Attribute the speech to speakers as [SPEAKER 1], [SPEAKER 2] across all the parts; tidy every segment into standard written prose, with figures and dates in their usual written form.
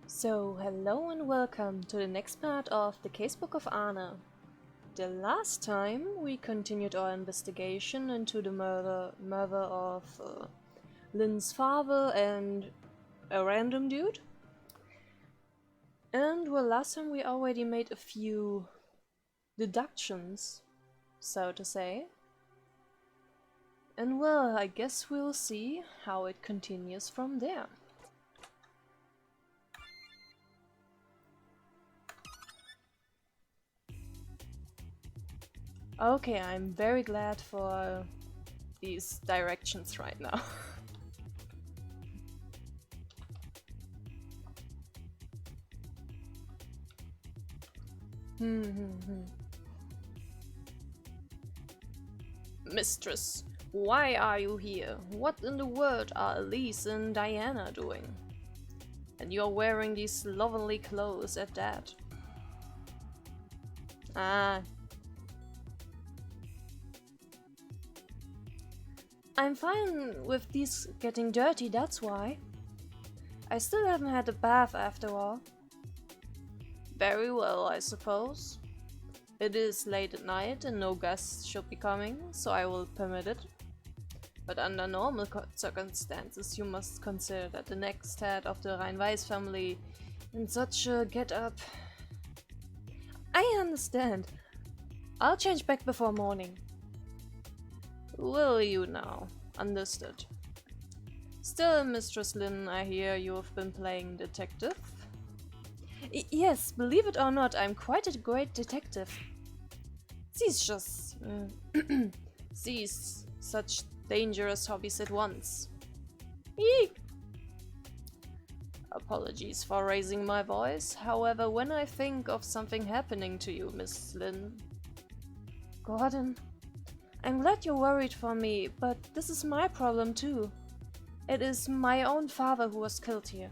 [SPEAKER 1] So, hello and welcome to the next part of the Casebook of Arne. The last time we continued our investigation into the murder of Lynn's father and a random dude. And well, last time we already made a few deductions, so to say. And well, I guess we'll see how it continues from there. Okay, I'm very glad for these directions right now. Mistress, why are you here? What in the world are Elise and Diana doing? And you're wearing these slovenly clothes at that. Ah. I'm fine with these getting dirty, that's why. I still haven't had a bath after all. Very well, I suppose. It is late at night and no guests should be coming, so I will permit it. But under normal circumstances, you must consider that the next head of the Rhein-Weiss family in such a get-up. I understand. I'll change back before morning. Will you now? Understood. Still, Mistress Lynn, I hear you have been playing detective? Yes, believe it or not, I'm quite a great detective. She's just... sees such dangerous hobbies at once. Eek! Apologies for raising my voice, however, when I think of something happening to you, Miss Lynn... Gordon, I'm glad you're worried for me, but this is my problem too. It is my own father who was killed here.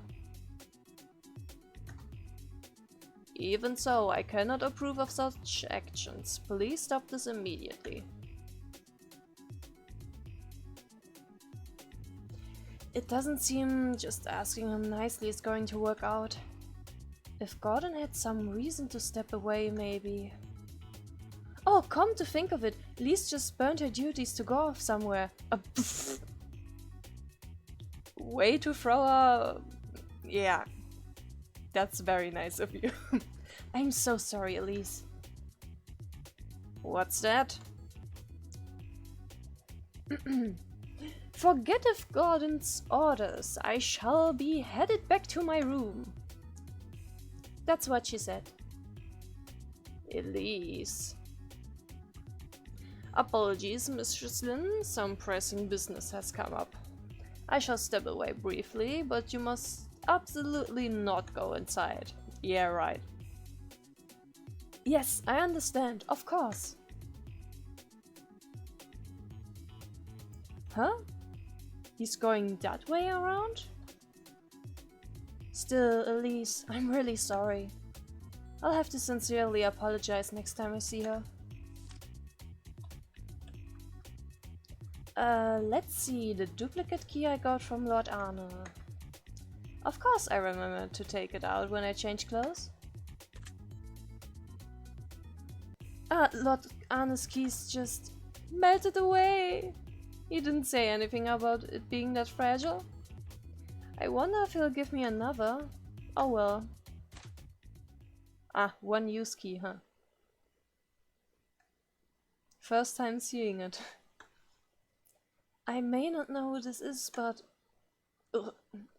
[SPEAKER 1] Even so, I cannot approve of such actions. Please stop this immediately. It doesn't seem just asking him nicely is going to work out. If Gordon had some reason to step away, maybe... Oh, come to think of it, Lise just burned her duties to go off somewhere. Way to throw a... Yeah. That's very nice of you. I'm so sorry, Elise. What's that? Forget of Gordon's orders. I shall be headed back to my room. That's what she said. Elise. Apologies, Mistress Lynn. Some pressing business has come up. I shall step away briefly, but you must absolutely not go inside. Yeah, right. Yes, I understand, of course. Huh? He's going that way around? Still, Elise, I'm really sorry. I'll have to sincerely apologize next time I see her. Let's see, the duplicate key I got from Lord Arne. Of course I remember to take it out when I change clothes. Lord Arne's keys just melted away. He didn't say anything about it being that fragile. I wonder if he'll give me another. Oh well. Ah, one use key, huh? First time seeing it. I may not know who this is, but... Ugh,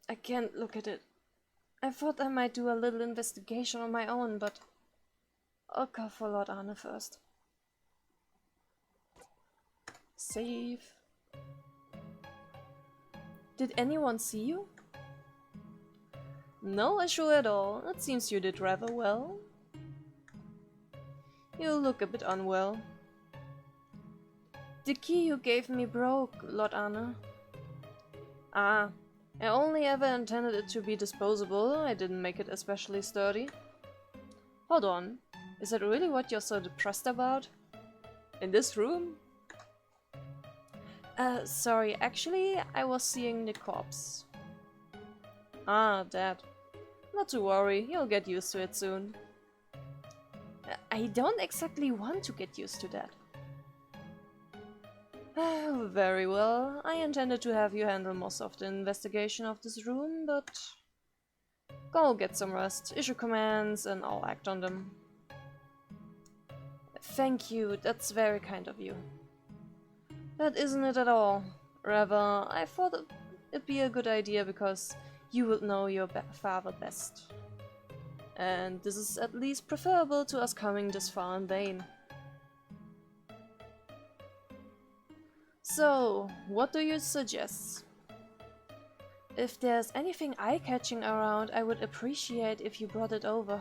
[SPEAKER 1] I can't look at it. I thought I might do a little investigation on my own, but... I'll go for Lord Arne first. Save. Did anyone see you? No issue at all. It seems you did rather well. You look a bit unwell. The key you gave me broke, Lord Arne. Ah, I only ever intended it to be disposable. I didn't make it especially sturdy. Hold on. Is that really what you're so depressed about? In this room? Sorry, actually, I was seeing the corpse. Ah, that. Not to worry, you'll get used to it soon. I don't exactly want to get used to that. Very well. I intended to have you handle most of the investigation of this room, but... Go get some rest, issue commands, and I'll act on them. Thank you, that's very kind of you. That isn't it at all. Rather, I thought it'd be a good idea because you would know your father best. And this is at least preferable to us coming this far in vain. So, what do you suggest? If there's anything eye-catching around, I would appreciate if you brought it over.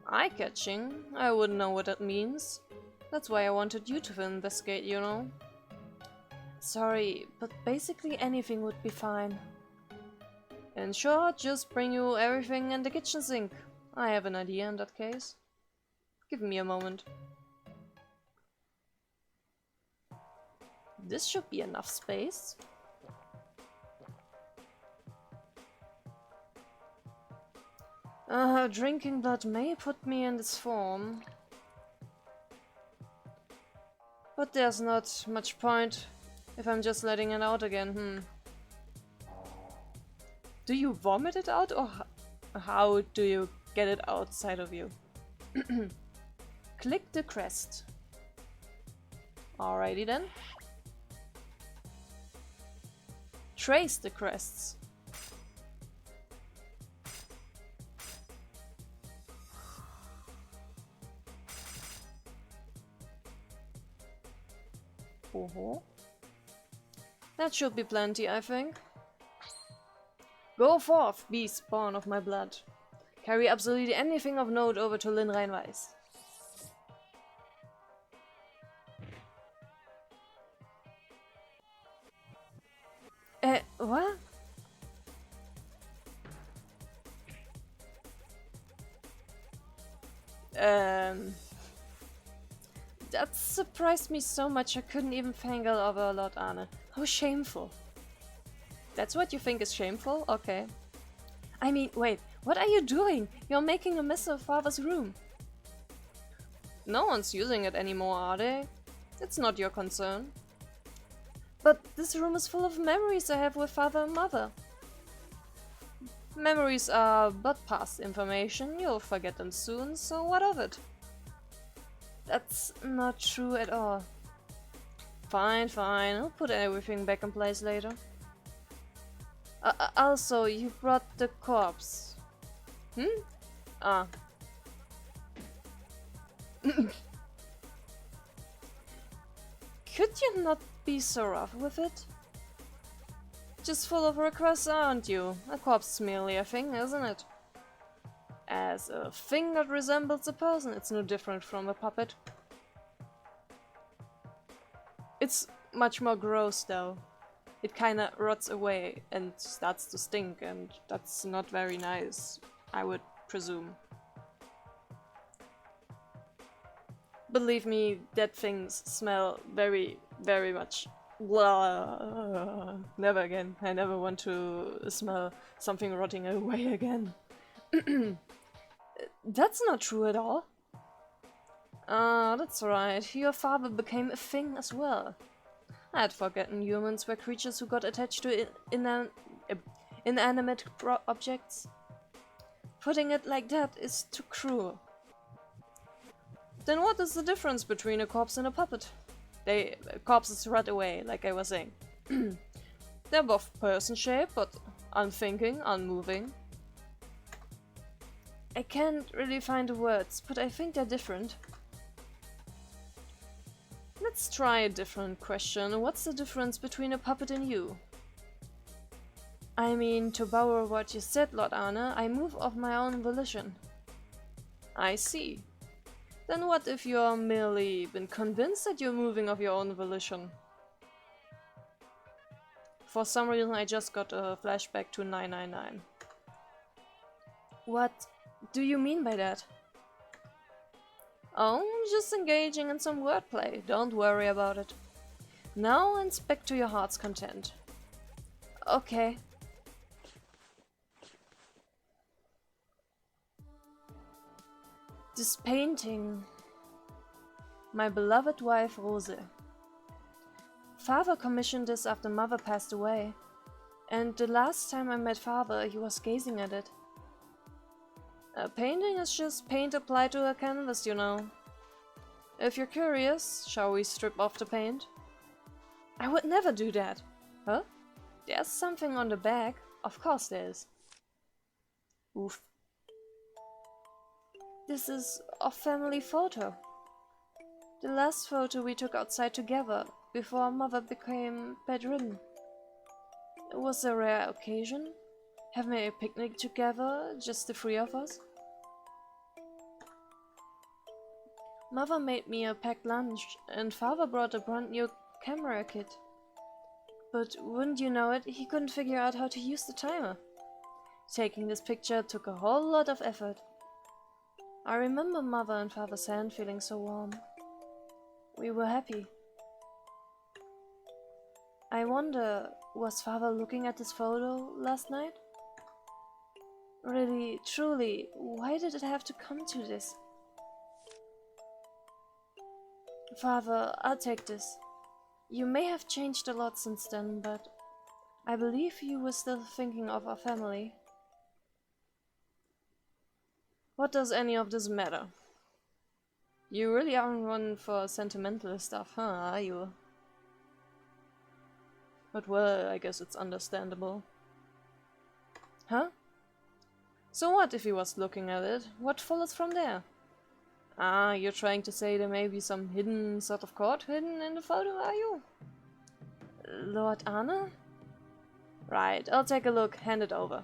[SPEAKER 1] Eye-catching? I wouldn't know what that means. That's why I wanted you to investigate, you know. Sorry, but basically anything would be fine. In short, just bring you everything in the kitchen sink. I have an idea in that case. Give me a moment. This should be enough space. Drinking blood may put me in this form. But there's not much point if I'm just letting it out again, Do you vomit it out, or how do you get it outside of you? Click the crest. Alrighty then. Trace the crests. That should be plenty, I think. Go forth, beast born of my blood. Carry absolutely anything of note over to Lin Reinweiss. What? That surprised me so much I couldn't even fangle over Lord Arne. How shameful. That's what you think is shameful? Okay. I mean, wait, what are you doing? You're making a mess of Father's room. No one's using it anymore, are they? It's not your concern. But this room is full of memories I have with Father and Mother. Memories are but past information, you'll forget them soon, so what of it? That's not true at all. Fine, fine, I'll put everything back in place later. Also, you brought the corpse. Ah. Could you not be so rough with it? Just full of requests, aren't you? A corpse is merely a thing, isn't it? As a thing that resembles a person, it's no different from a puppet. It's much more gross though. It kinda rots away and starts to stink, and that's not very nice, I would presume. Believe me, dead things smell very, very much. Blah. Never again. I never want to smell something rotting away again. That's not true at all. Ah, that's right. Your father became a thing as well. I had forgotten humans were creatures who got attached to inanimate objects. Putting it like that is too cruel. Then what is the difference between a corpse and a puppet? Corpses rot away, like I was saying. They're both person-shaped, but unthinking, unmoving. I can't really find the words, but I think they're different. Let's try a different question. What's the difference between a puppet and you? I mean, to borrow what you said, Lord Arne, I move of my own volition. I see. Then what if you're merely been convinced that you're moving of your own volition? For some reason I just got a flashback to 999. What do you mean by that? Oh, just engaging in some wordplay. Don't worry about it. Now inspect to your heart's content. Okay. This painting. My beloved wife Rose. Father commissioned this after Mother passed away. And the last time I met Father, he was gazing at it. A painting is just paint applied to a canvas, you know. If you're curious, shall we strip off the paint? I would never do that. Huh? There's something on the back. Of course there is. Oof. This is a family photo. The last photo we took outside together, before Mother became bedridden. It was a rare occasion, having a picnic together, just the three of us. Mother made me a packed lunch, and Father brought a brand new camera kit. But wouldn't you know it, he couldn't figure out how to use the timer. Taking this picture took a whole lot of effort. I remember Mother and Father's hand feeling so warm. We were happy. I wonder, was Father looking at this photo last night? Really, truly, why did it have to come to this? Father, I'll take this. You may have changed a lot since then, but I believe you were still thinking of our family. What does any of this matter? You really aren't one for sentimental stuff, huh, are you? But well, I guess it's understandable. Huh? So what if he was looking at it? What follows from there? Ah, you're trying to say there may be some hidden sort of chord hidden in the photo, are you? Lord Arne? Right, I'll take a look, hand it over.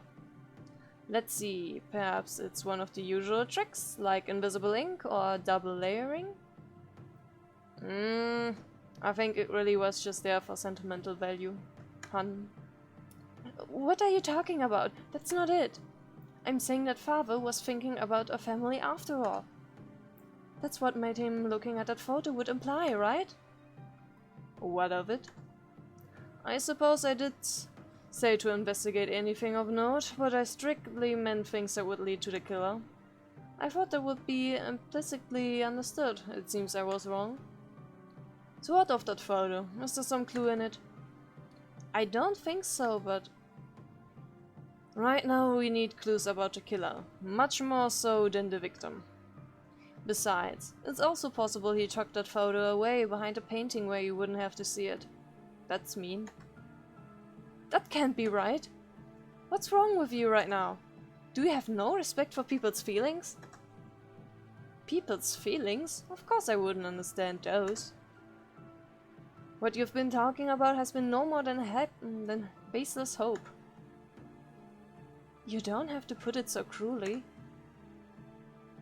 [SPEAKER 1] Let's see, perhaps it's one of the usual tricks, like invisible ink or double layering? I think it really was just there for sentimental value, hun. What are you talking about? That's not it. I'm saying that Father was thinking about a family after all. That's what made him looking at that photo would imply, right? What of it? I suppose I did say to investigate anything of note, but I strictly meant things that would lead to the killer. I thought that would be implicitly understood. It seems I was wrong. So what of that photo? Is there some clue in it? I don't think so, but... Right now we need clues about the killer, much more so than the victim. Besides, it's also possible he tucked that photo away behind a painting where you wouldn't have to see it. That's mean. That can't be right. What's wrong with you right now? Do you have no respect for people's feelings? People's feelings? Of course I wouldn't understand those. What you've been talking about has been no more than baseless hope. You don't have to put it so cruelly.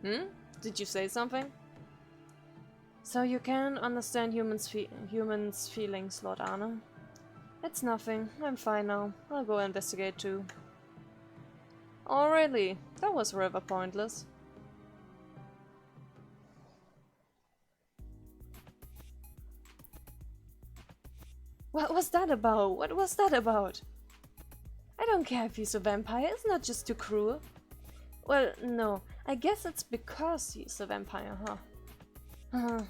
[SPEAKER 1] Did you say something? So you can understand humans' feelings, Lord Arne. It's nothing. I'm fine now. I'll go investigate too. Oh really? That was rather pointless. What was that about? What was that about? I don't care if he's a vampire, it's not just too cruel. Well, no, I guess it's because he's a vampire, huh?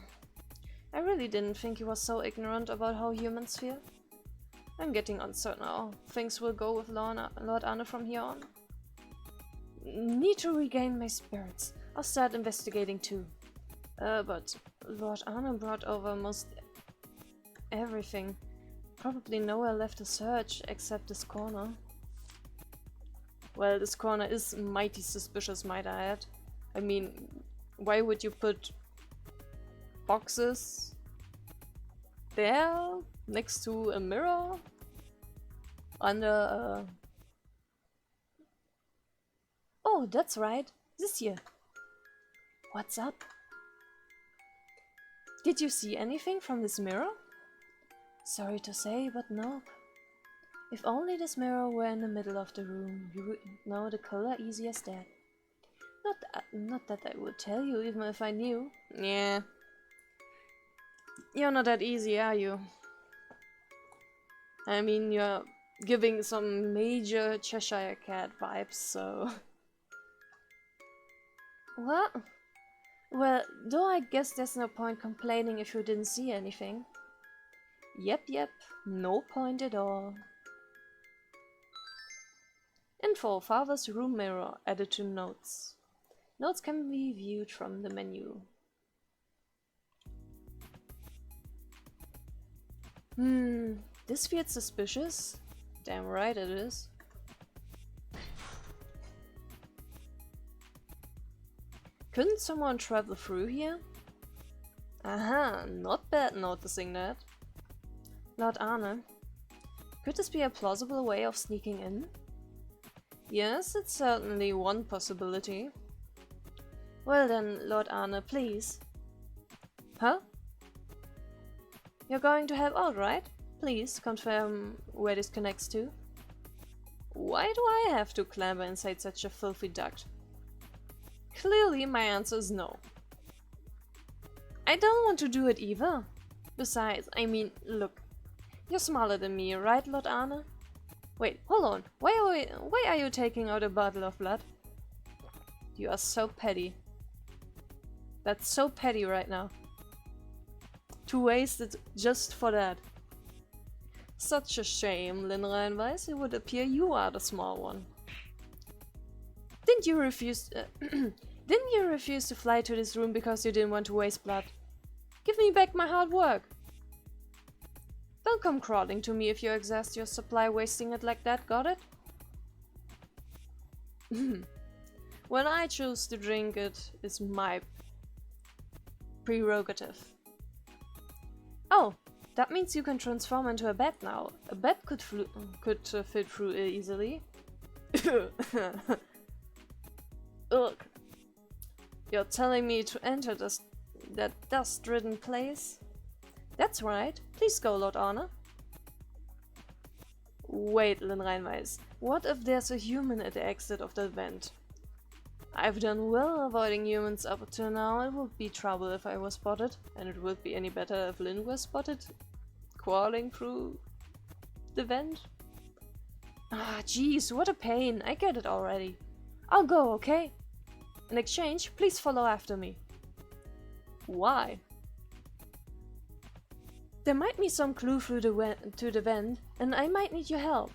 [SPEAKER 1] I really didn't think he was so ignorant about how humans feel. I'm getting uncertain how things will go with Lord Arne from here on. Need to regain my spirits. I'll start investigating too. But Lord Arne brought over most everything. Probably nowhere left to search except this corner. Well, this corner is mighty suspicious, might I add. I mean, why would you put boxes there next to a mirror under a... Oh, that's right, this here. What's up? Did you see anything from this mirror? Sorry to say, but no. If only this mirror were in the middle of the room, you would know the color easy as that. Not that I would tell you, even if I knew. Yeah. You're not that easy, are you? I mean, you're giving some major Cheshire Cat vibes, so... What? Well, though I guess there's no point complaining if you didn't see anything. Yep, no point at all. Info, father's room mirror, added to notes. Notes can be viewed from the menu. This feels suspicious. Damn right it is. Couldn't someone travel through here? Aha, not bad noticing that. Lord Arne, could this be a plausible way of sneaking in? Yes, it's certainly one possibility. Well then, Lord Arne, please. Huh? You're going to help out, right? Please confirm where this connects to. Why do I have to clamber inside such a filthy duct? Clearly my answer is no. I don't want to do it either. Besides, I mean, look. You're smaller than me, right, Lord Arne? Wait, hold on. Why are you taking out a bottle of blood? You are so petty. That's so petty right now. To waste it just for that. Such a shame, Linreinweiss. It would appear you are the small one. Didn't you refuse to fly to this room because you didn't want to waste blood? Give me back my hard work. Don't come crawling to me if you exhaust your supply wasting it like that, got it? When I choose to drink it, it's my prerogative. Oh, that means you can transform into a bat now. A bat could fit through it easily. Ugh. You're telling me to enter that dust-ridden place? That's right. Please go, Lord Arne. Wait, Linreinweiss. What if there's a human at the exit of the vent? I've done well avoiding humans up to now. It would be trouble if I was spotted, and it would be any better if Lin was spotted crawling through the vent. Ah, jeez, what a pain. I get it already. I'll go, okay? In exchange, please follow after me. Why? There might be some clue through to the vent, and I might need your help.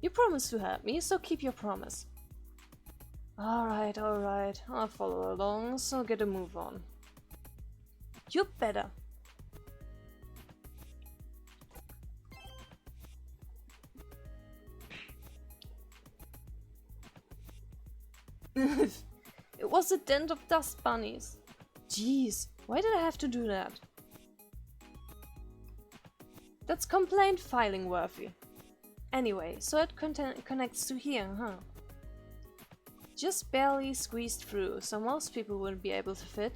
[SPEAKER 1] You promised to help me, so keep your promise. Alright, I'll follow along, so get a move on. You better. It was a den of dust bunnies. Jeez, why did I have to do that? That's complaint filing worthy. Anyway, so it connects to here, huh? Just barely squeezed through, so most people wouldn't be able to fit.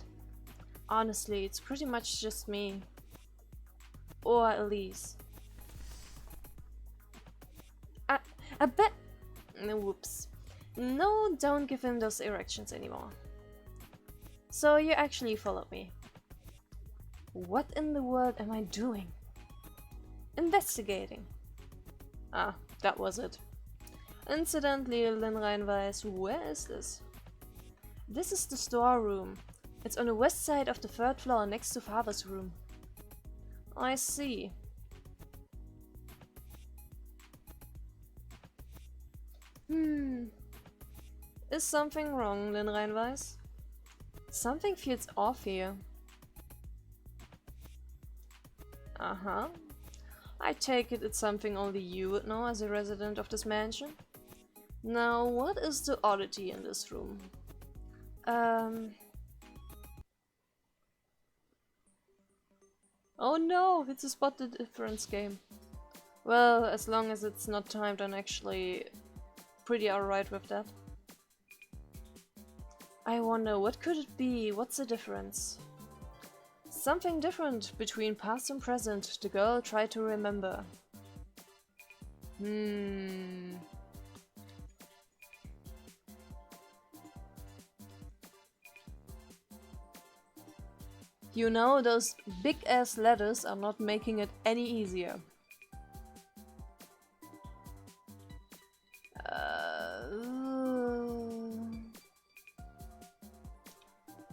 [SPEAKER 1] Honestly, it's pretty much just me. Or Elise. I bet... Whoops. No, don't give him those erections anymore. So you actually followed me. What in the world am I doing? Investigating. Ah, that was it. Incidentally, Linreinweiss, where is this? This is the storeroom. It's on the west side of the third floor next to Father's room. I see. Is something wrong, Linreinweiss? Something feels off here. Uh-huh. I take it it's something only you would know as a resident of this mansion. Now, what is the oddity in this room? Oh no, it's a spot the difference game. Well, as long as it's not timed, I'm actually pretty alright with that. I wonder, what could it be? What's the difference? Something different between past and present, the girl tried to remember. You know, those big-ass letters are not making it any easier.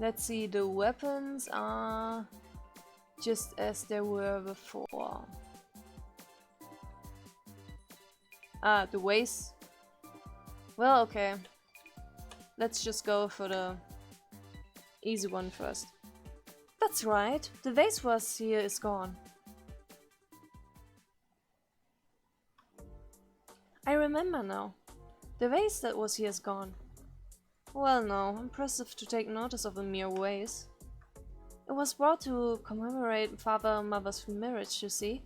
[SPEAKER 1] Let's see, the weapons are just as they were before. Ah, the vase. Well, okay. Let's just go for the easy one first. That's right, the vase was here is gone. I remember now. The vase that was here is gone. Well, no, impressive to take notice of a mere vase. It was brought to commemorate father and mother's marriage, you see.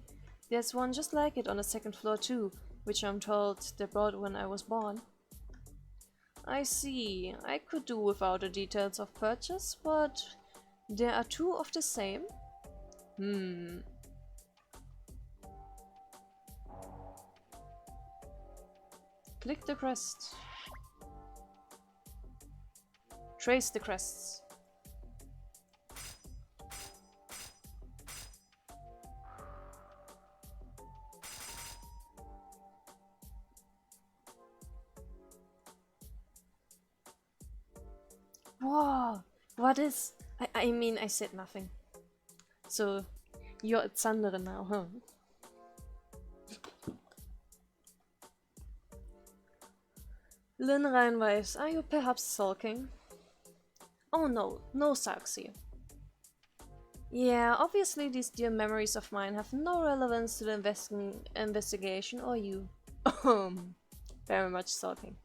[SPEAKER 1] There's one just like it on the second floor too, which I'm told they brought when I was born. I see. I could do without the details of purchase, but there are two of the same? Click the crest. Trace the crests. Whoa! What is... I mean, I said nothing. So, you're a Zander now, huh? Lynn Reinweiss, are you perhaps sulking? Oh no, no sulks here. Yeah, obviously these dear memories of mine have no relevance to the investigation or you. Very much sulking.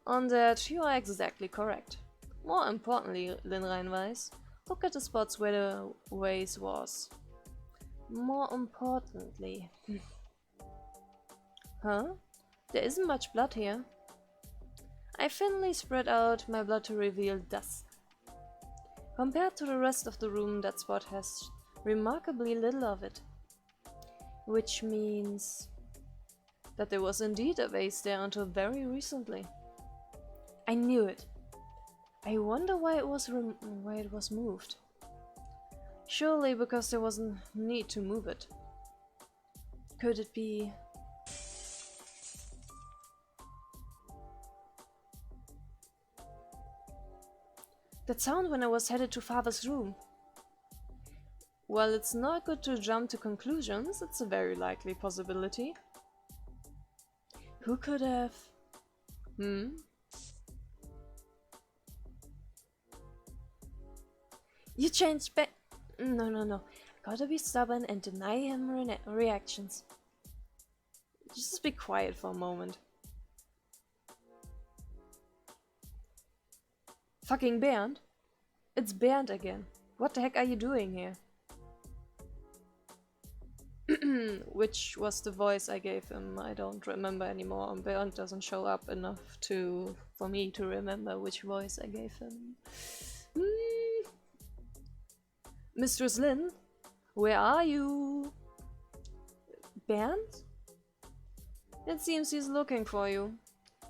[SPEAKER 1] On that, you are exactly correct. More importantly, Lynn Reinweiss, look at the spots where the vase was. More importantly... Huh? There isn't much blood here. I thinly spread out my blood to reveal dust. Compared to the rest of the room, that spot has remarkably little of it. Which means that there was indeed a vase there until very recently. I knew it. I wonder why it was moved. Surely because there wasn't need to move it. Could it be... That sound when I was headed to Father's room. Well, it's not good to jump to conclusions, it's a very likely possibility. Who could have... You changed back... No. Gotta be stubborn and deny him reactions. Just be quiet for a moment. Fucking Bernd? It's Bernd again. What the heck are you doing here? Which was the voice I gave him, I don't remember anymore. Bernd doesn't show up enough for me to remember which voice I gave him. Mistress Lynn? Where are you? Bernd? It seems he's looking for you.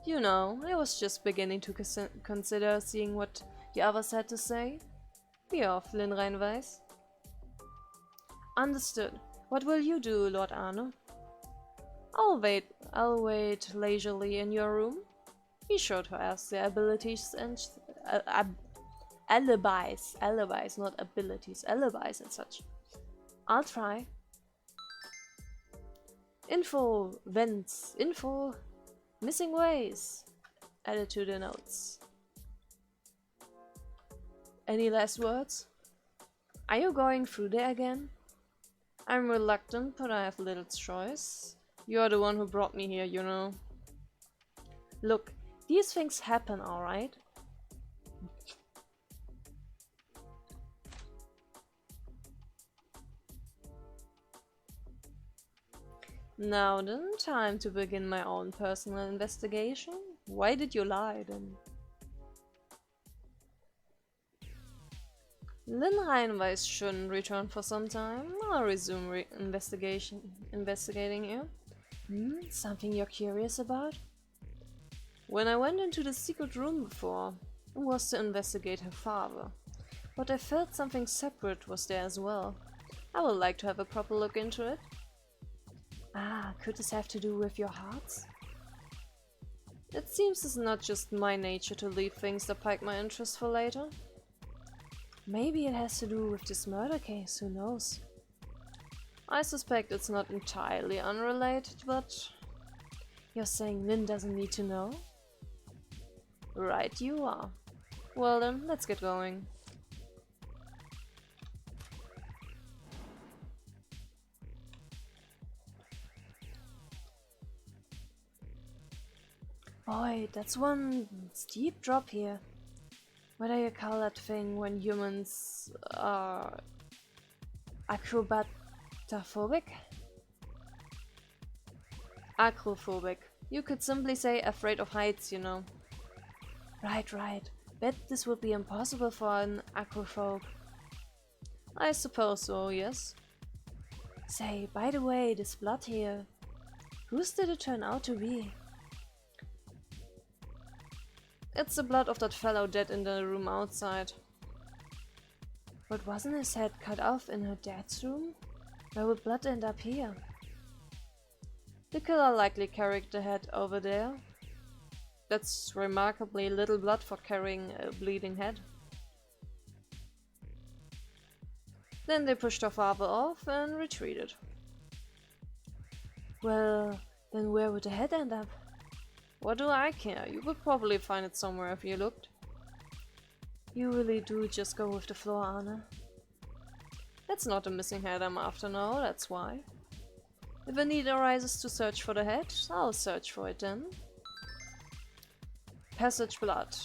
[SPEAKER 1] You know, I was just beginning to consider seeing what the others had to say. Be off, Lynn Reinweiss. Understood. What will you do, Lord Arne? I'll wait leisurely in your room. Be sure to ask their abilities and alibis, not abilities, alibis and such. I'll try. Info, vents, info, missing ways. Added to the notes. Any last words? Are you going through there again? I'm reluctant, but I have little choice. You're the one who brought me here, you know. Look, these things happen, alright? Now then, time to begin my own personal investigation. Why did you lie then? Lynn Reinweiss shouldn't return for some time. I'll resume investigating you. Something you're curious about? When I went into the secret room before, it was to investigate her father. But I felt something separate was there as well. I would like to have a proper look into it. Ah, could this have to do with your hearts? It seems it's not just my nature to leave things that pique my interest for later. Maybe it has to do with this murder case, who knows? I suspect it's not entirely unrelated, but... You're saying Lynn doesn't need to know? Right you are. Well then, let's get going. Boy, that's one steep drop here. What do you call that thing when humans are acrobatophobic? Acrophobic. You could simply say afraid of heights, you know. Right. Bet this would be impossible for an acrophobe. I suppose so, yes. Say, by the way, this blood here, whose did it turn out to be? It's the blood of that fellow dead in the room outside. But wasn't his head cut off in her dad's room? Where would blood end up here? The killer likely carried the head over there. That's remarkably little blood for carrying a bleeding head. Then they pushed her father off and retreated. Well, then where would the head end up? What do I care? You would probably find it somewhere if you looked. You really do just go with the flow, Arne. That's not the missing head I'm after now, that's why. If a need arises to search for the head, I'll search for it then. Passage blood.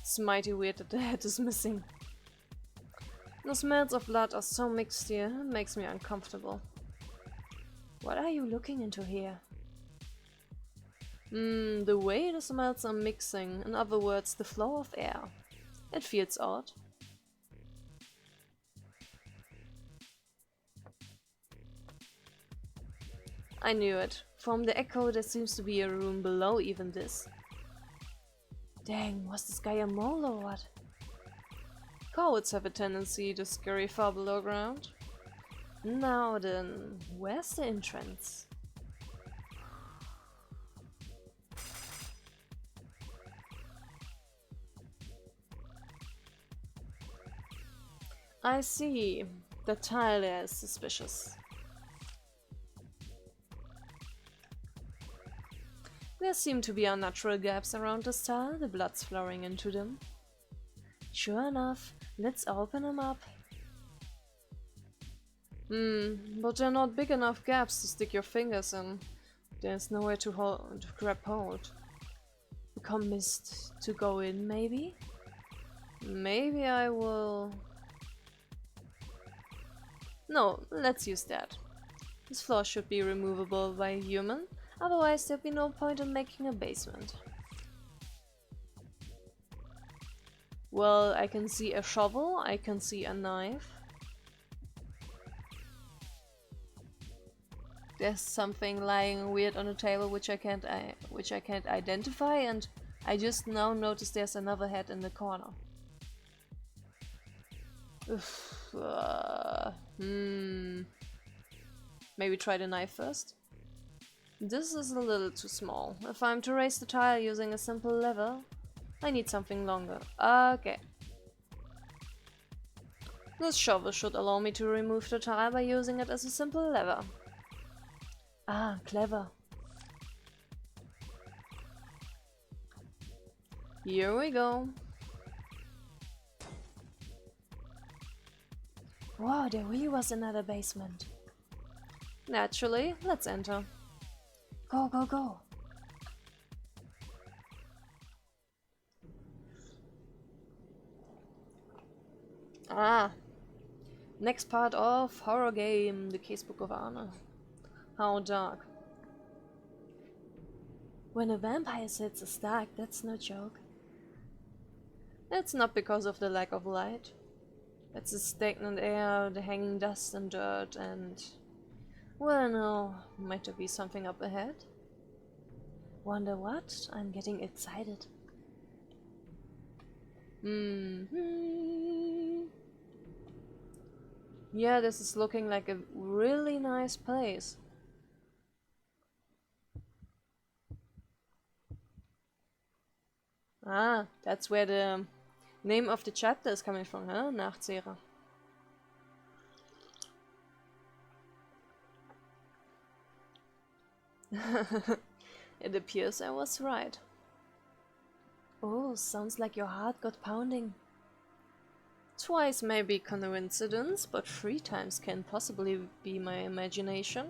[SPEAKER 1] It's mighty weird that the head is missing. The smells of blood are so mixed here, it makes me uncomfortable. What are you looking into here? The way the smells are mixing, in other words, the flow of air. It feels odd. I knew it. From the echo there seems to be a room below even this. Dang, was this guy a mole or what? Cowards have a tendency to scurry far below ground. Now then, where's the entrance? I see. The tile there is suspicious. There seem to be unnatural gaps around this tile, the blood's flowing into them. Sure enough, let's open them up. But they're not big enough gaps to stick your fingers in. There's nowhere to grab hold. Become mist to go in, maybe? Maybe I will... No, let's use that. This floor should be removable by a human, otherwise there'd be no point in making a basement. Well, I can see a shovel, I can see a knife. There's something lying weird on the table which I can't identify, and I just now noticed there's another head in the corner. Oof, Maybe try the knife first. This is a little too small. If I'm to raise the tile using a simple lever, I need something longer. Okay. This shovel should allow me to remove the tile by using it as a simple lever. Ah, clever. Here we go. Wow, there really was another basement. Naturally, let's enter. Go, go, go. Ah. Next part of horror game, the casebook of Arne. How dark. When a vampire sits is dark, that's no joke. It's not because of the lack of light. It's the stagnant air, the hanging dust and dirt, and... Well, no, might there be something up ahead? Wonder what? I'm getting excited. Yeah, this is looking like a really nice place. Ah, that's where the name of the chapter is coming from, huh? Nachtzehrer. It appears I was right. Oh, sounds like your heart got pounding. Twice may be coincidence, but 3 times can possibly be my imagination.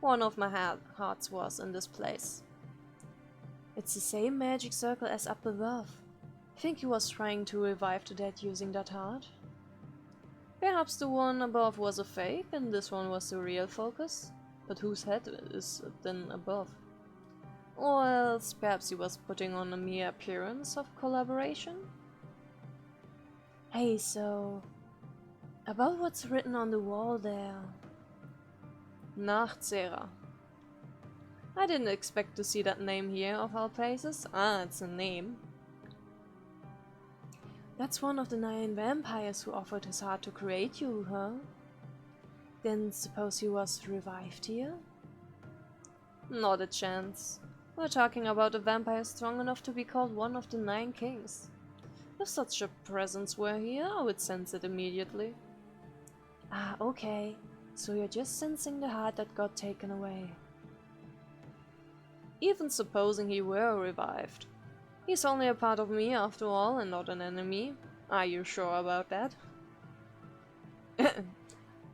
[SPEAKER 1] One of my hearts was in this place. It's the same magic circle as up above. I think he was trying to revive the dead using that heart. Perhaps the one above was a fake and this one was the real focus. But whose head is then above? Or else perhaps he was putting on a mere appearance of collaboration? Hey, so... about what's written on the wall there. Nachtzehrer. I didn't expect to see that name here of all places. Ah, it's a name. That's one of the 9 vampires who offered his heart to create you, huh? Then suppose he was revived here? Not a chance. We're talking about a vampire strong enough to be called one of the 9 kings. If such a presence were here, I would sense it immediately. Ah, okay. So you're just sensing the heart that got taken away. Even supposing he were revived. He's only a part of me after all and not an enemy. Are you sure about that?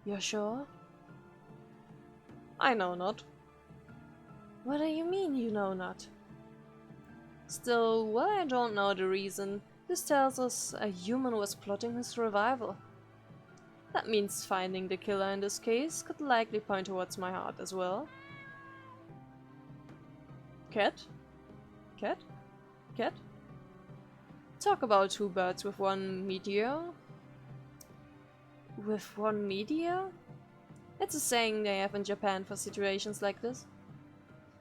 [SPEAKER 1] You're sure? I know not. What do you mean you know not? Still, well, I don't know the reason. This tells us a human was plotting his revival. That means finding the killer in this case could likely point towards my heart as well. Cat? Cat? Cat? Talk about 2 birds with 1 meteor. With 1 meteor? It's a saying they have in Japan for situations like this.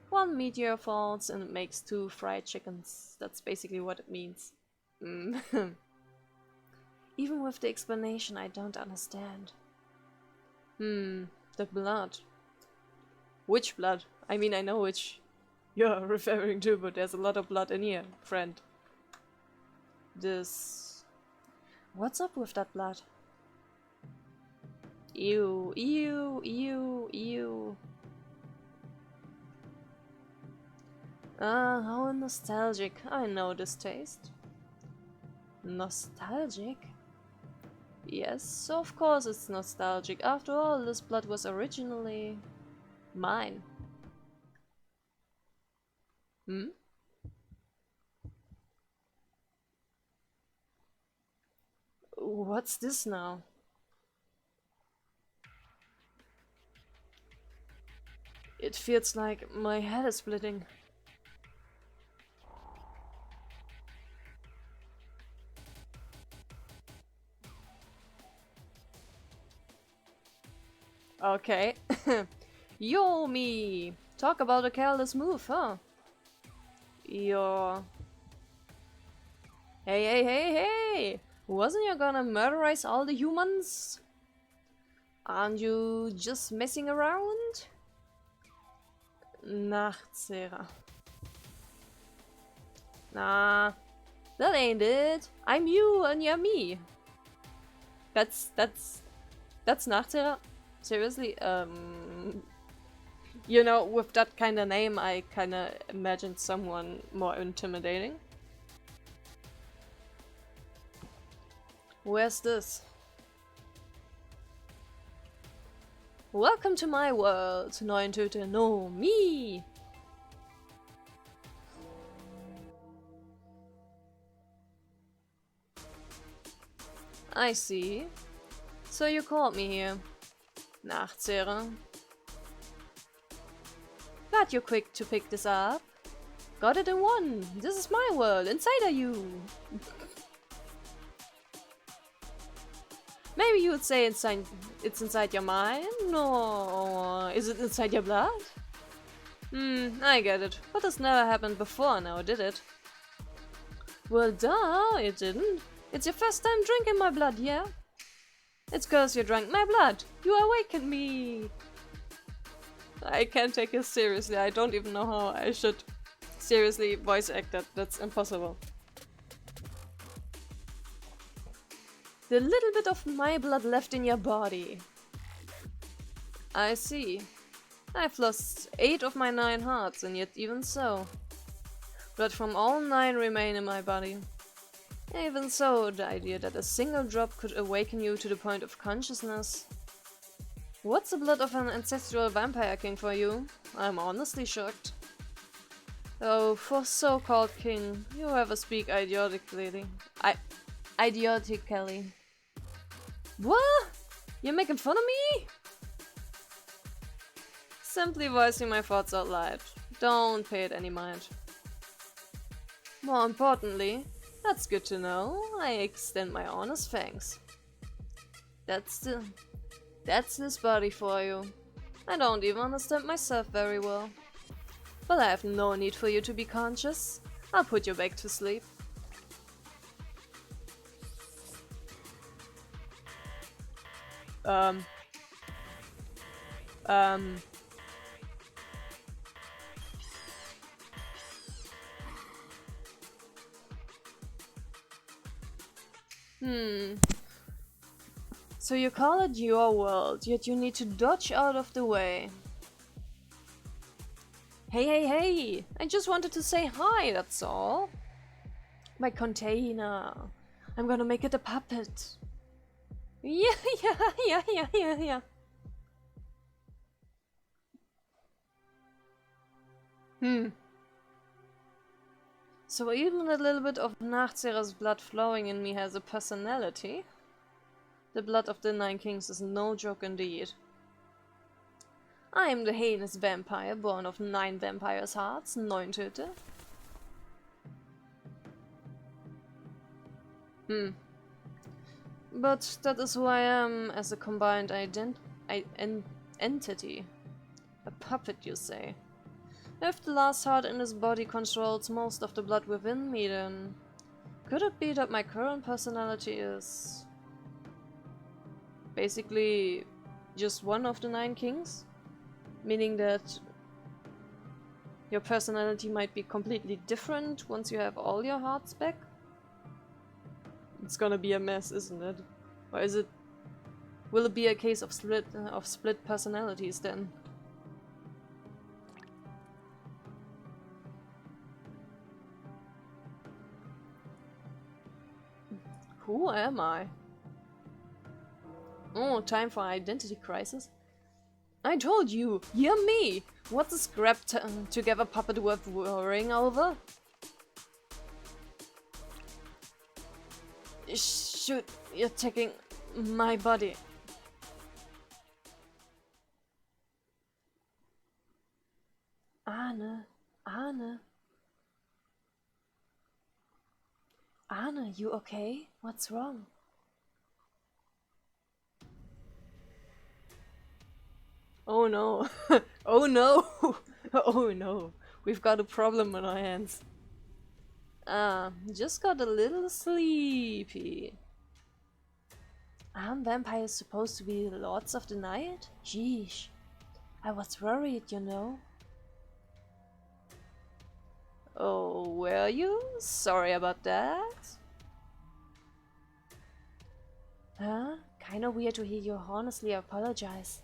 [SPEAKER 1] 1 meteor falls and it makes 2 fried chickens. That's basically what it means. Even with the explanation, I don't understand. The blood. Which blood? I mean, I know which you're referring to, but there's a lot of blood in here, friend. This... What's up with that blood? Ew, ew, ew, ew. Ah, how nostalgic. I know this taste. Nostalgic? Yes, of course it's nostalgic. After all, this blood was originally mine. What's this now? It feels like my head is splitting. Okay. Yo, me! Talk about a careless move, huh? Yo. Hey, hey, hey, hey! Wasn't you gonna murderize all the humans? Aren't you just messing around? Nachtzehrer. Nah, that ain't it. I'm you and you're me. That's Nachtzehrer? Seriously? You know, with that kind of name, I kind of imagined someone more intimidating. Where's this? Welcome to my world, Neuen Töte, no, me! I see. So you called me here. Nachtzehrer. Glad you're quick to pick this up. Got it in 1. This is my world, inside of you. Maybe you would say it's inside your mind, or is it inside your blood? I get it. But this never happened before now, did it? Well, duh, it didn't. It's your first time drinking my blood, yeah? It's 'cause you drank my blood. You awakened me. I can't take it seriously. I don't even know how I should seriously voice act that. That's impossible. the little bit of my blood left in your body. I see. I've lost 8 of my 9 hearts, and yet even so, blood from all 9 remain in my body. Even so, the idea that a single drop could awaken you to the point of consciousness. What's the blood of an ancestral vampire king for you? I'm honestly shocked. Oh, for so-called king, you ever speak idiotically. Idiotically. What? You're making fun of me? Simply voicing my thoughts out loud. Don't pay it any mind. More importantly, that's good to know. I extend my honest thanks. That's this body for you. I don't even understand myself very well. But I have no need for you to be conscious. I'll put you back to sleep. So you call it your world, yet you need to dodge out of the way. Hey! I just wanted to say hi, that's all. My container. I'm gonna make it a puppet. Yeah. So even a little bit of Nachzehres blood flowing in me has a personality. The blood of the 9 kings is no joke indeed. I am the heinous vampire, born of 9 vampires' hearts, 9 Töte. But that is who I am as a combined entity. A puppet, you say. If the last heart in this body controls most of the blood within me, then could it be that my current personality is basically just one of the 9 kings? Meaning that your personality might be completely different once you have all your hearts back? It's gonna be a mess, isn't it? Or is it... will it be a case of split personalities then? Who am I? Oh, time for identity crisis. I told you, you're me! What's a scrap together puppet worth worrying over? Shoot, you're taking my body. Arne, you okay? What's wrong? Oh no. Oh no. Oh no. We've got a problem on our hands. Just got a little sleepy. Aren't vampires supposed to be the lords of the night? Jeesh. I was worried, you know. Oh, were you? Sorry about that. Huh? Kinda weird to hear you honestly apologize.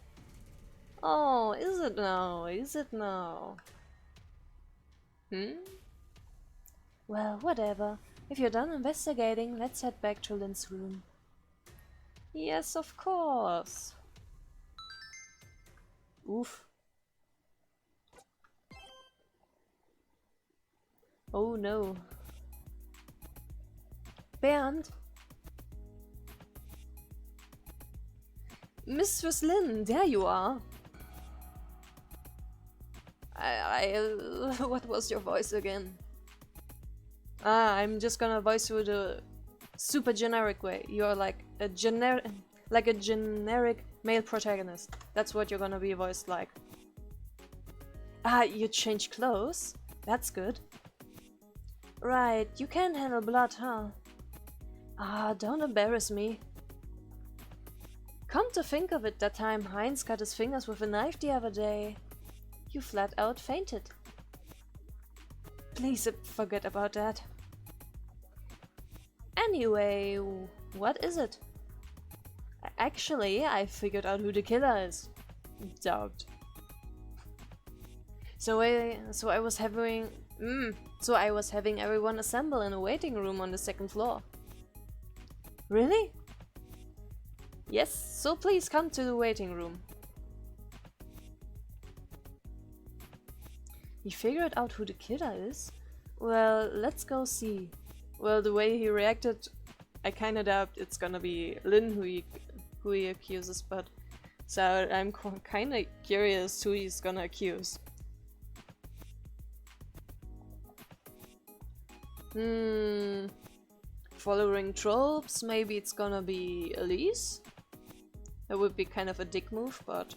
[SPEAKER 1] Oh, is it now? Is it now? Well, whatever. If you're done investigating, let's head back to Lynn's room. Yes, of course. Oof. Oh no. Bernd? Mistress Lynn, there you are. What was your voice again? I'm just gonna voice you the super generic way. You're like a generic male protagonist. That's what you're gonna be voiced like. You changed clothes? That's good. Right, you can't handle blood, huh? Don't embarrass me. Come to think of it, that time Heinz cut his fingers with a knife the other day, you flat out fainted. Please forget about that. Anyway, what is it? Actually, I figured out who the killer is. Doubt. So I was having everyone assemble in a waiting room on the second floor. Really? Yes, so please come to the waiting room. He figured out who the killer is? Well, let's go see. Well, the way he reacted, I kinda doubt it's gonna be Lynn who he accuses, but so I'm kinda curious who he's gonna accuse. Following tropes, maybe it's gonna be Elise? That would be kind of a dick move, but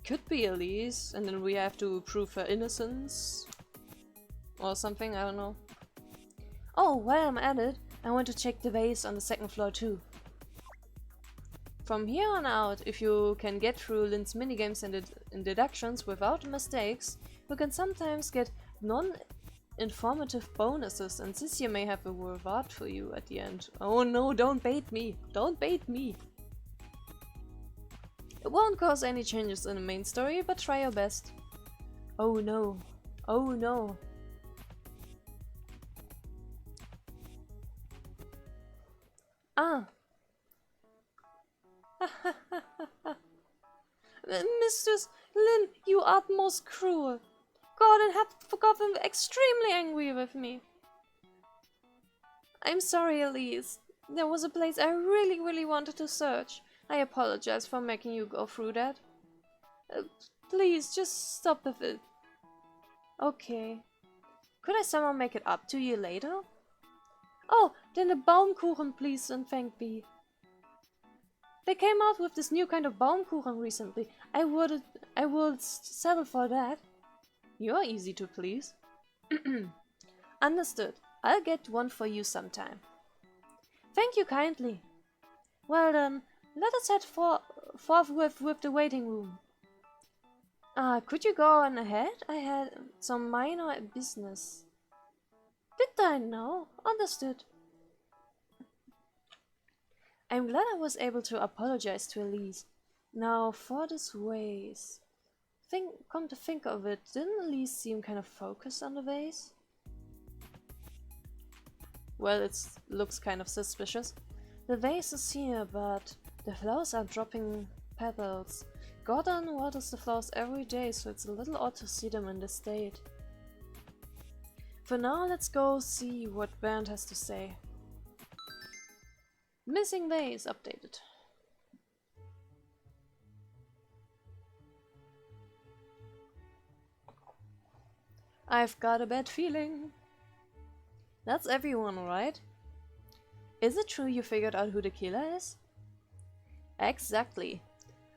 [SPEAKER 1] could be Elise, and then we have to prove her innocence. Or something, I don't know. Oh, while I'm at it, I want to check the vase on the second floor too. From here on out, if you can get through Lynn's minigames and deductions without mistakes, you can sometimes get non-informative bonuses, and this year may have a reward for you at the end. Oh no, don't bait me! Don't bait me! It won't cause any changes in the main story, but try your best. Oh no. Oh no. Ah. Mistress Lynn, you are most cruel. God and have gotten extremely angry with me. I'm sorry, Elise. There was a place I really wanted to search. I apologize for making you go through that. Please, just stop with it. Okay. Could I somehow make it up to you later? Oh, then the Baumkuchen, please, and thank me. They came out with this new kind of Baumkuchen recently. I would settle for that. You're easy to please. Understood. I'll get one for you sometime. Thank you kindly. Well then, let us head forthwith with the waiting room. Could you go on ahead? I had some minor business. Did I know? Understood. I'm glad I was able to apologize to Elise. Now for this vase. Come to think of it, didn't Elise seem kind of focused on the vase? Well, it looks kind of suspicious. The vase is here, but the flowers are dropping petals. Gordon waters the flowers every day, so it's a little odd to see them in this state. For now, let's go see what Bernd has to say. Missing vase updated. I've got a bad feeling. That's everyone, right? Is it true you figured out who the killer is? Exactly.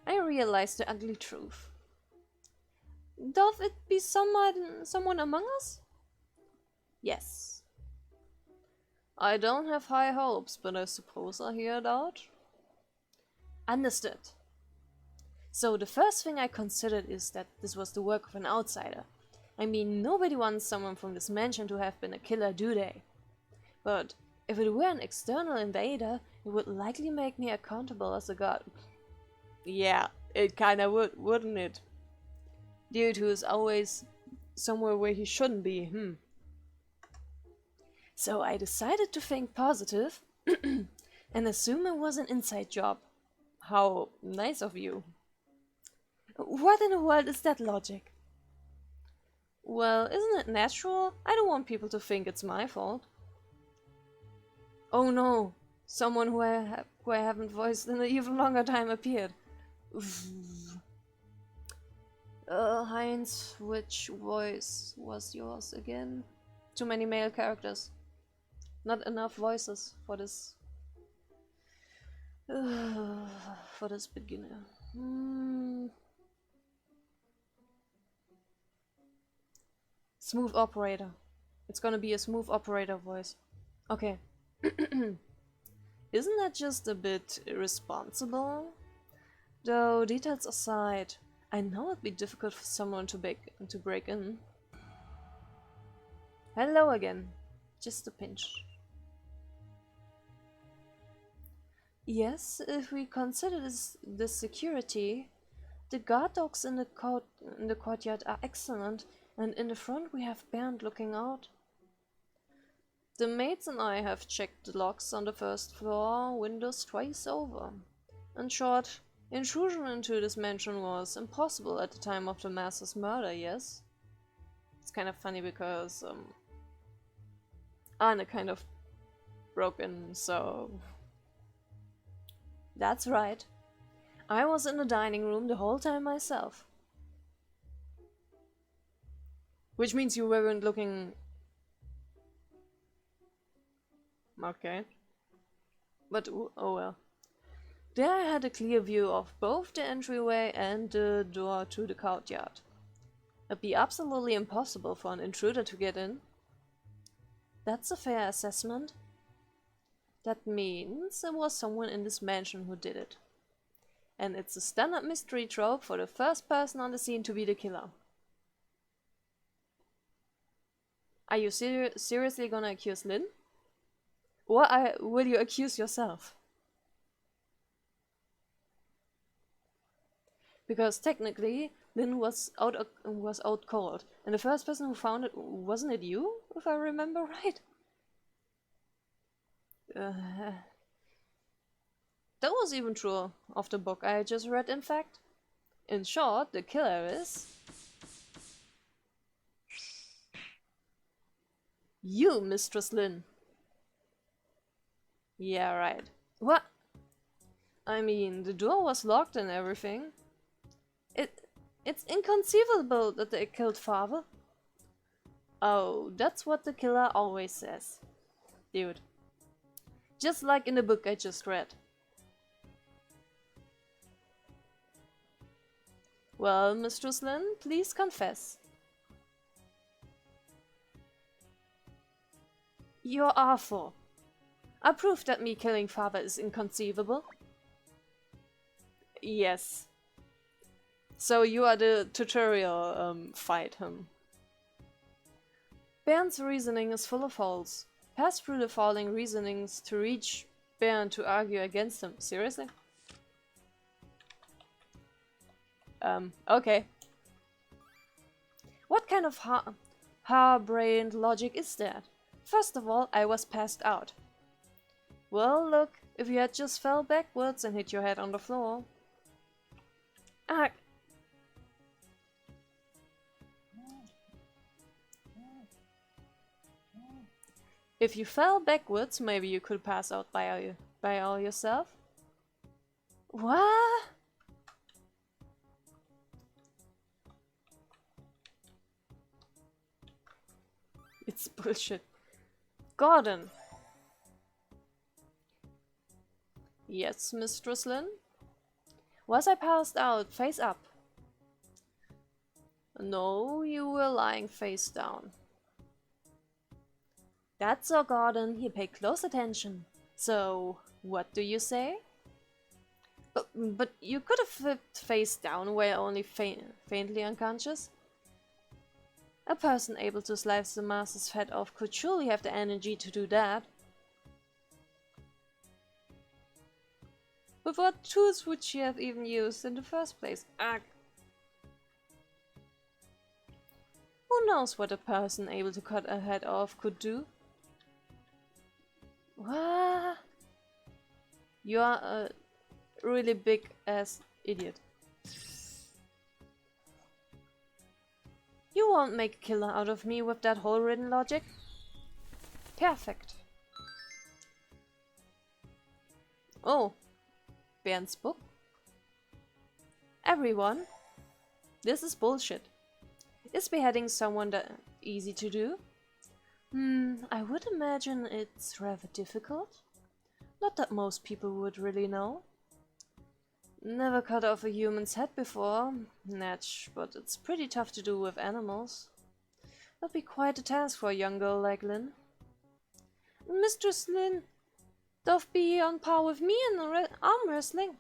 [SPEAKER 1] I realized the ugly truth. Doth it be someone among us? Yes. I don't have high hopes, but I suppose I hear it out. Understood. So the first thing I considered is that this was the work of an outsider. I mean, nobody wants someone from this mansion to have been a killer, do they? But if it were an external invader, it would likely make me accountable as a god. Yeah, it kinda would, wouldn't it? Dude who is always somewhere where he shouldn't be, So I decided to think positive and assume it was an inside job. How nice of you. What in the world is that logic? Well, isn't it natural? I don't want people to think it's my fault. Oh no, someone who I haven't voiced in an even longer time appeared. Heinz, which voice was yours again? Too many male characters. Not enough voices for this. For this beginner. Smooth operator. It's gonna be a smooth operator voice. Okay. Isn't that just a bit irresponsible? Though, details aside, I know it'd be difficult for someone to break in. Hello again. Just a pinch. Yes, if we consider this security, the guard dogs in the courtyard are excellent, and in the front we have Bernd looking out. The maids and I have checked the locks on the first floor windows twice over. In short, intrusion into this mansion was impossible at the time of the master's murder, yes? It's kind of funny because Arne kind of broke in, so... That's right. I was in the dining room the whole time myself. Which means you weren't looking... Okay. But oh well. There I had a clear view of both the entryway and the door to the courtyard. It'd be absolutely impossible for an intruder to get in. That's a fair assessment. That means it was someone in this mansion who did it. And it's a standard mystery trope for the first person on the scene to be the killer. Are you seriously gonna accuse Lynn? Or will you accuse yourself? Because technically, Lynn was out cold, and the first person who found it, wasn't it you, if I remember right? That was even true of the book I just read, in fact. In short, the killer is... you, Mistress Lynn. Yeah, right. What? I mean, the door was locked and everything. It's inconceivable that they killed father. Oh, that's what the killer always says. Dude. Just like in the book I just read. Well, Mistress Lynn, please confess. You're awful. I proved that me killing father is inconceivable. Yes. So you are the tutorial fight him. Bernd's reasoning is full of holes. Pass through the following reasonings to reach Bernd to argue against him. Seriously? Okay. What kind of harebrained logic is that? First of all, I was passed out. Well, look, if you had just fell backwards and hit your head on the floor. Ah. If you fell backwards, maybe you could pass out by all yourself. What? It's bullshit. Gordon. Yes, Mistress Lynn? Was I passed out face up? No, you were lying face down. That's so, Gordon. You pay close attention. So, what do you say? But you could have flipped face down while only faintly unconscious. A person able to slice the master's head off could surely have the energy to do that. But what tools would she have even used in the first place? Ugh. Who knows what a person able to cut a head off could do? What? You are a really big ass idiot. You won't make a killer out of me with that whole written logic? Perfect. Oh, Bernd's book. Everyone, this is bullshit. Is beheading someone that easy to do? I would imagine it's rather difficult. Not that most people would really know. Never cut off a human's head before, natch, but it's pretty tough to do with animals. That'd be quite a task for a young girl like Lynn. Mistress Lynn, doth be on par with me in arm wrestling.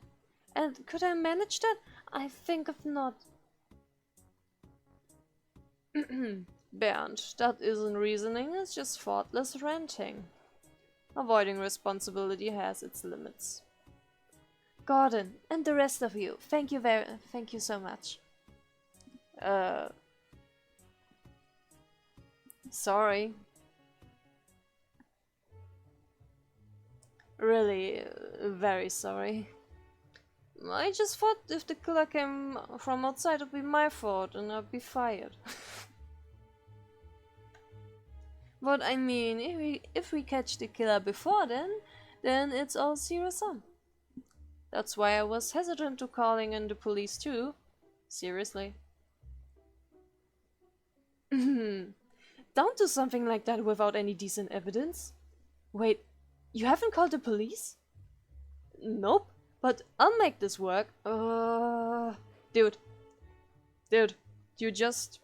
[SPEAKER 1] And could I manage that? I think of not. Bernd, that isn't reasoning, it's just thoughtless ranting. Avoiding responsibility has its limits. Gordon, and the rest of you, thank you so much. Sorry. Really, very sorry. I just thought if the killer came from outside, it'd be my fault and I'd be fired. But I mean, if we catch the killer before then it's all zero sum. That's why I was hesitant to calling in the police too. Seriously. Don't do something like that without any decent evidence. Wait, you haven't called the police? Nope, but I'll make this work. Dude, you just...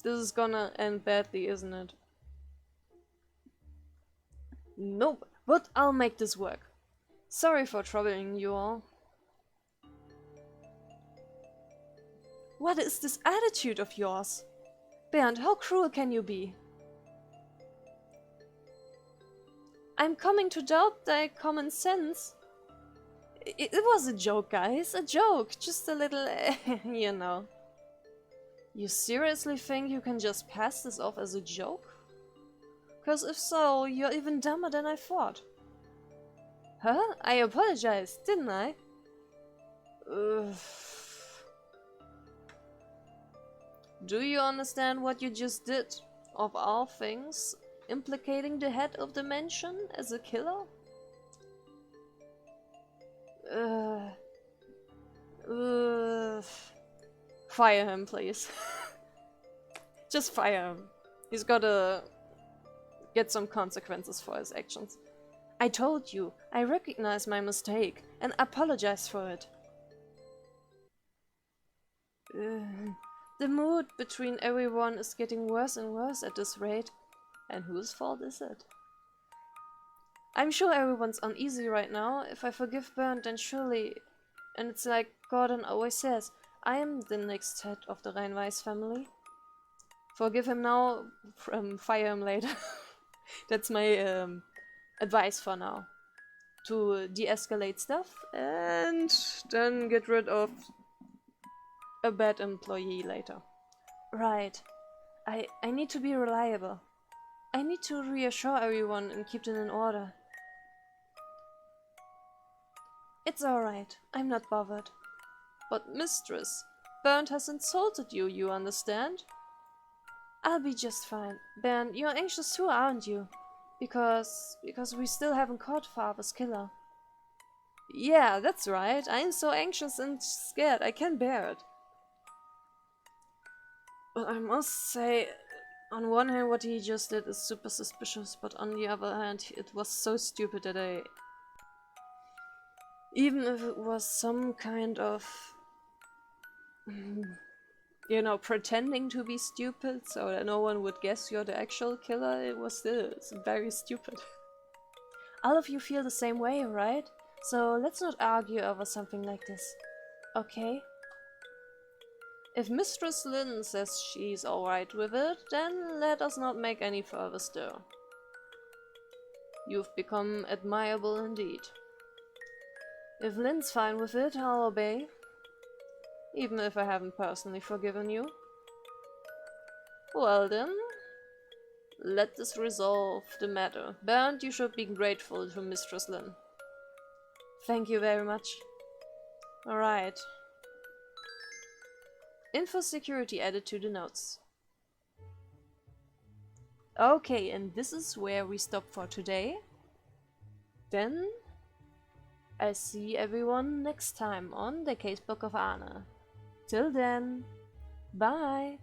[SPEAKER 1] This is gonna end badly, isn't it? Nope, but I'll make this work. Sorry for troubling you all. What is this attitude of yours? Bernd, how cruel can you be? I'm coming to doubt thy common sense. It was a joke, guys, a joke, just a little, you know. You seriously think you can just pass this off as a joke? 'Cause if so, you're even dumber than I thought. Huh? I apologized, didn't I? Do you understand what you just did? Of all things, implicating the head of the mansion as a killer? Fire him, please. Just fire him. He's gotta get some consequences for his actions. I told you, I recognize my mistake and apologize for it. The mood between everyone is getting worse and worse at this rate. And whose fault is it? I'm sure everyone's uneasy right now. If I forgive Bernd, then surely... And it's like Gordon always says, I am the next head of the Rhein-Weiss family. Forgive him now, fire him later. That's my advice for now. To de-escalate stuff and then get rid of a bad employee later. Right. I need to be reliable. I need to reassure everyone and keep them in order. It's alright. I'm not bothered. But mistress, Bernd has insulted you, you understand? I'll be just fine. Bernd, you're anxious too, aren't you? Because we still haven't caught father's killer. Yeah, that's right. I'm so anxious and scared. I can't bear it. But I must say, on one hand what he just did is super suspicious, but on the other hand it was so stupid that even if it was some kind of, you know, pretending to be stupid so that no one would guess you're the actual killer, it was still very stupid. All of you feel the same way, right? So let's not argue over something like this, okay? If Mistress Lin says she's alright with it, then let us not make any further stir. You've become admirable indeed. If Lin's fine with it, I'll obey. Even if I haven't personally forgiven you. Well then, let this resolve the matter. Bernd, you should be grateful to Mistress Lin. Thank you very much. Alright. Info security added to the notes. Okay, and this is where we stop for today. Then I'll see everyone next time on the Casebook of Arne. Till then, bye!